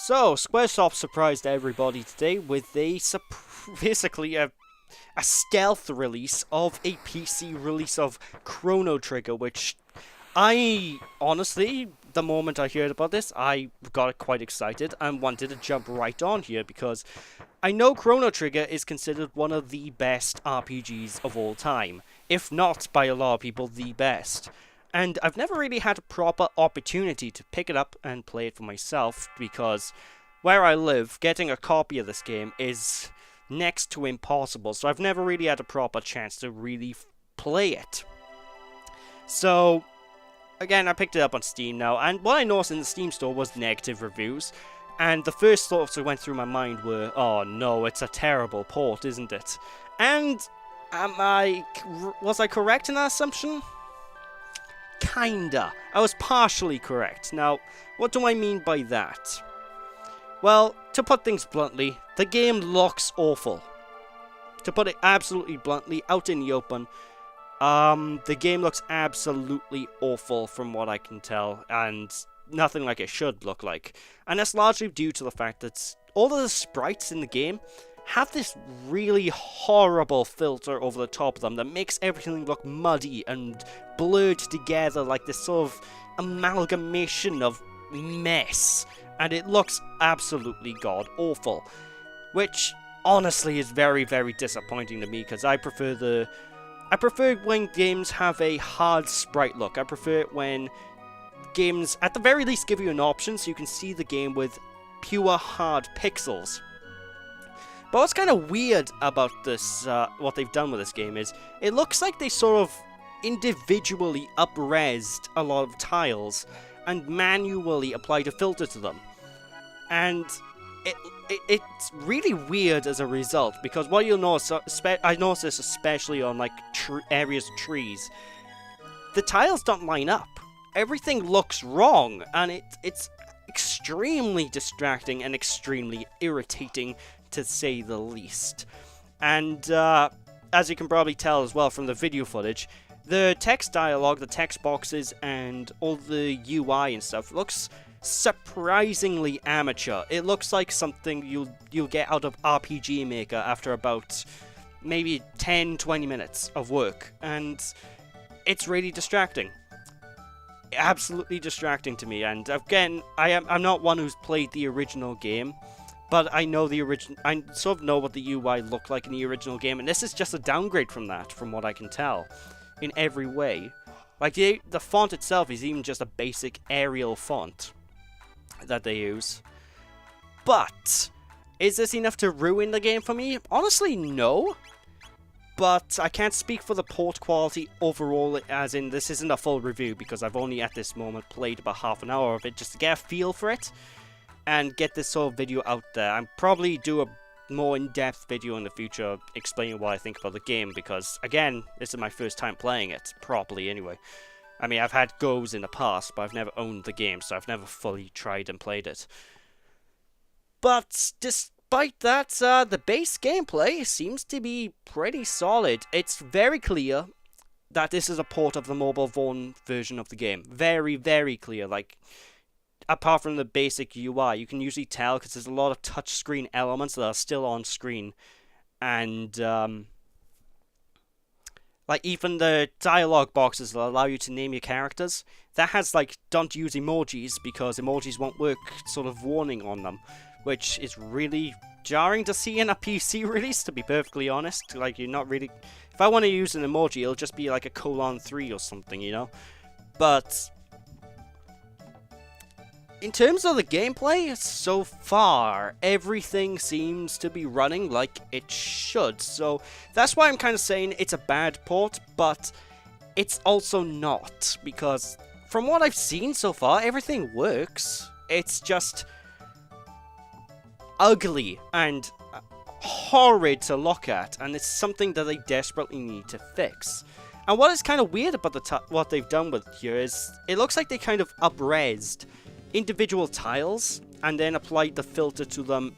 So, Squaresoft surprised everybody today with basically a stealth release of a PC release of Chrono Trigger, which I honestly, the moment I heard about this, I got quite excited and wanted to jump right on here because I know Chrono Trigger is considered one of the best RPGs of all time, if not by a lot of people the best. And I've never really had a proper opportunity to pick it up and play it for myself because where I live, getting a copy of this game is next to impossible, so I've never really had a proper chance to really play it. So, again, I picked it up on Steam now, and what I noticed in the Steam store was negative reviews, and the first thoughts that went through my mind were, oh no, it's a terrible port, isn't it? And, was I correct in that assumption? Kinda. I was partially correct. Now, what do I mean by that? Well, to put things bluntly, the game looks awful. To put it absolutely bluntly, out in the open, the game looks absolutely awful from what I can tell, and nothing like it should look like. And that's largely due to the fact that all of the sprites in the game have this really horrible filter over the top of them that makes everything look muddy and blurred together like this sort of amalgamation of mess. And it looks absolutely god-awful. Which, honestly, is very, very disappointing to me because I prefer when games have a hard sprite look. I prefer it when games, at the very least, give you an option so you can see the game with pure hard pixels. But what's kind of weird about this, what they've done with this game is, it looks like they sort of individually up-resed a lot of tiles and manually applied a filter to them. And it's really weird as a result, because what you'll notice, I noticed this especially on like areas of trees, the tiles don't line up. Everything looks wrong, and it's extremely distracting and extremely irritating, to say the least. And as you can probably tell as well from the video footage, the text dialogue, the text boxes, and all the UI and stuff looks surprisingly amateur. It looks like something you'll get out of RPG Maker after about maybe 10-20 minutes of work, and it's really distracting. Absolutely distracting to me. And again, I'm not one who's played the original game, but I know I sort of know what the UI looked like in the original game, and this is just a downgrade from that, from what I can tell, in every way. Like, the font itself is even just a basic Arial font that they use. But, is this enough to ruin the game for me? Honestly, no. But I can't speak for the port quality overall, as in this isn't a full review, because I've only at this moment played about half an hour of it just to get a feel for it and get this sort of video out there. I'll probably do a more in-depth video in the future explaining what I think about the game, because again, this is my first time playing it properly anyway. I mean, I've had goes in the past, but I've never owned the game, so I've never fully tried and played it. But despite that, the base gameplay seems to be pretty solid. It's very clear that this is a port of the mobile phone version of the game. Very, very clear. Like, apart from the basic UI, you can usually tell because there's a lot of touchscreen elements that are still on screen. And, like, even the dialogue boxes that allow you to name your characters, that has, like, don't use emojis because emojis won't work sort of warning on them, which is really jarring to see in a PC release, to be perfectly honest. Like, you're not really... If I want to use an emoji, it'll just be like a :3 or something, you know? But in terms of the gameplay, so far, everything seems to be running like it should. So that's why I'm kind of saying it's a bad port, but it's also not. Because from what I've seen so far, everything works. It's just ugly and horrid to look at, and it's something that they desperately need to fix. And what is kind of weird about what they've done with here is it looks like they kind of up-resed individual tiles and then applied the filter to them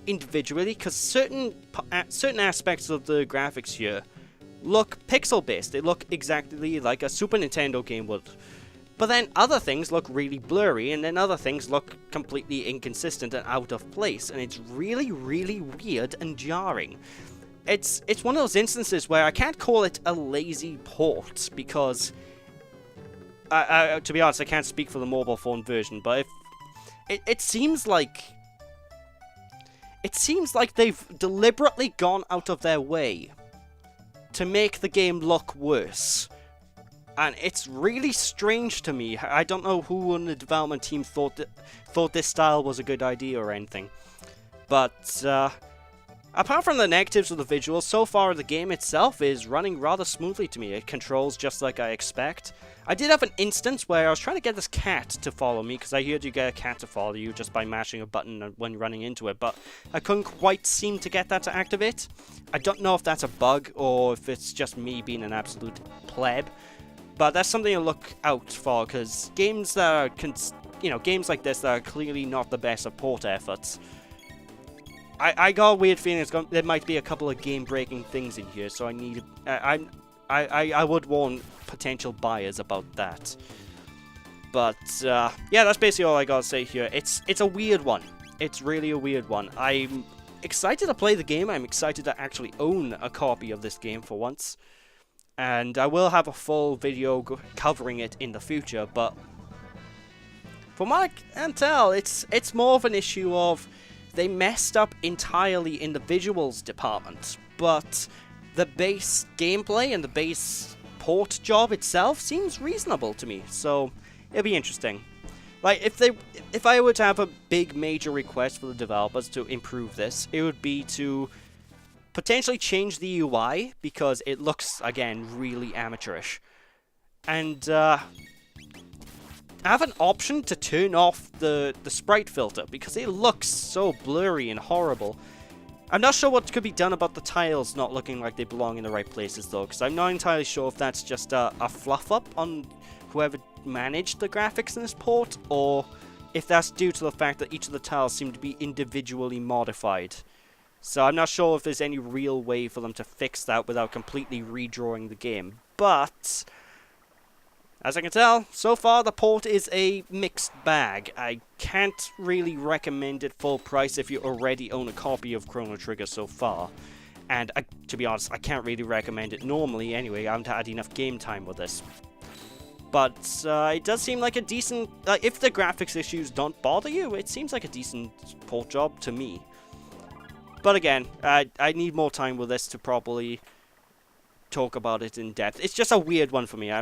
individually, because certain aspects of the graphics here look pixel based. They look exactly like a Super Nintendo game would. But then other things look really blurry, and then other things look completely inconsistent and out of place, and it's really, really weird and jarring. It's one of those instances where I can't call it a lazy port, because, to be honest, I can't speak for the mobile phone version, but if it seems like they've deliberately gone out of their way to make the game look worse. And it's really strange to me. I don't know who on the development team thought this style was a good idea or anything. But, apart from the negatives of the visuals, so far the game itself is running rather smoothly to me. It controls just like I expect. I did have an instance where I was trying to get this cat to follow me, because I heard you get a cat to follow you just by mashing a button when running into it, but I couldn't quite seem to get that to activate. I don't know if that's a bug, or if it's just me being an absolute pleb. But that's something to look out for, because games that are, games like this that are clearly not the best of port efforts, I got a weird feeling there might be a couple of game-breaking things in here, so I would warn potential buyers about that. But yeah, that's basically all I gotta say here. It's a weird one. It's really a weird one. I'm excited to play the game. I'm excited to actually own a copy of this game for once. And I will have a full video covering it in the future, but from what I can tell, it's more of an issue of they messed up entirely in the visuals department, but the base gameplay and the base port job itself seems reasonable to me, so it'll be interesting. Like, if I were to have a big major request for the developers to improve this, it would be to potentially change the UI, because it looks, again, really amateurish. And have an option to turn off the sprite filter, because it looks so blurry and horrible. I'm not sure what could be done about the tiles not looking like they belong in the right places, though, because I'm not entirely sure if that's just a fluff-up on whoever managed the graphics in this port, or if that's due to the fact that each of the tiles seem to be individually modified. So I'm not sure if there's any real way for them to fix that without completely redrawing the game. But as I can tell, so far the port is a mixed bag. I can't really recommend it full price if you already own a copy of Chrono Trigger so far. And to be honest, I can't really recommend it normally anyway. I haven't had enough game time with this. But it does seem like a decent... if the graphics issues don't bother you, it seems like a decent port job to me. But again, I need more time with this to properly talk about it in depth. It's just a weird one for me. I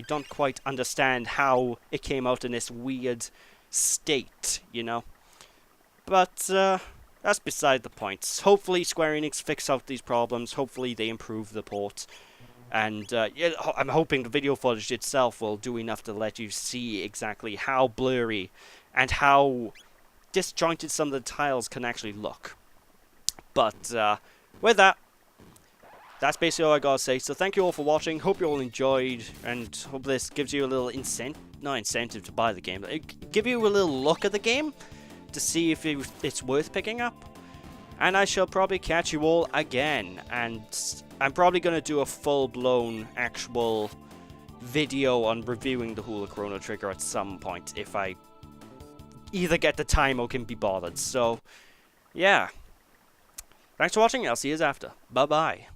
don't quite understand how it came out in this weird state, you know. But that's beside the point. Hopefully Square Enix fix out these problems. Hopefully they improve the port. And yeah, I'm hoping the video footage itself will do enough to let you see exactly how blurry and how disjointed some of the tiles can actually look. But with that, that's basically all I gotta say. So thank you all for watching. Hope you all enjoyed, and hope this gives you a little incentive to buy the game. Give you a little look at the game to see if it's worth picking up. And I shall probably catch you all again. And I'm probably gonna do a full-blown actual video on reviewing the whole of Chrono Trigger at some point, if I either get the time or can be bothered. So yeah. Thanks for watching, I'll see you after. Bye-bye.